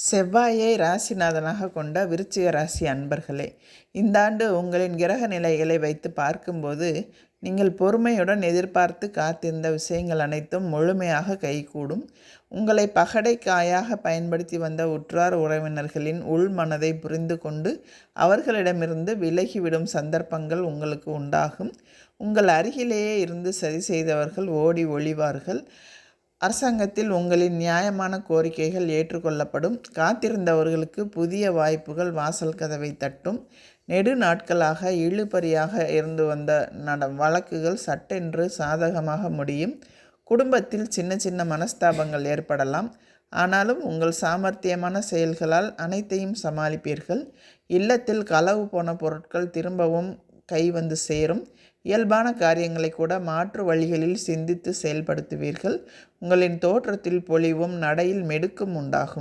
செவ்வாயை ராசிநாதனாக கொண்ட விருச்சிக ராசி அன்பர்களே, இந்த ஆண்டு உங்களின் கிரக நிலைகளை வைத்து பார்க்கும்போது நீங்கள் பொறுமையுடன் எதிர்பார்த்து காத்திருந்த விஷயங்கள் அனைத்தும் முழுமையாக கைகூடும். உங்களை பகடை காயாக பயன்படுத்தி வந்த உற்றார் உறவினர்களின் உள் மனதை புரிந்து கொண்டு அவர்களிடமிருந்து விலகிவிடும் சந்தர்ப்பங்கள் உங்களுக்கு உண்டாகும். உங்கள் அருகிலேயே இருந்து சரி செய்தவர்கள் ஓடி ஒளிவார்கள். அரசாங்கத்தில் உங்களின் நியாயமான கோரிக்கைகள் ஏற்றுக்கொள்ளப்படும். காத்திருந்தவர்களுக்கு புதிய வாய்ப்புகள் வாசல் கதவை தட்டும். நெடு நாட்களாக இழுபறியாக இருந்து வந்த வழக்குகள் சட்டென்று சாதகமாக முடியும். குடும்பத்தில் சின்ன சின்ன மனஸ்தாபங்கள் ஏற்படலாம். ஆனாலும் உங்கள் சாமர்த்தியமான செயல்களால் அனைத்தையும் சமாளிப்பீர்கள். இல்லத்தில் களவு போன பொருட்கள் திரும்பவும் கை வந்து சேரும். இயல்பான காரியங்களை கூட மாற்று வழிகளில் சிந்தித்து செயல்படுத்துவீர்கள். உங்களின் தோற்றத்தில் பொலிவும் நடையில் மெடுக்கும் உண்டாகும்.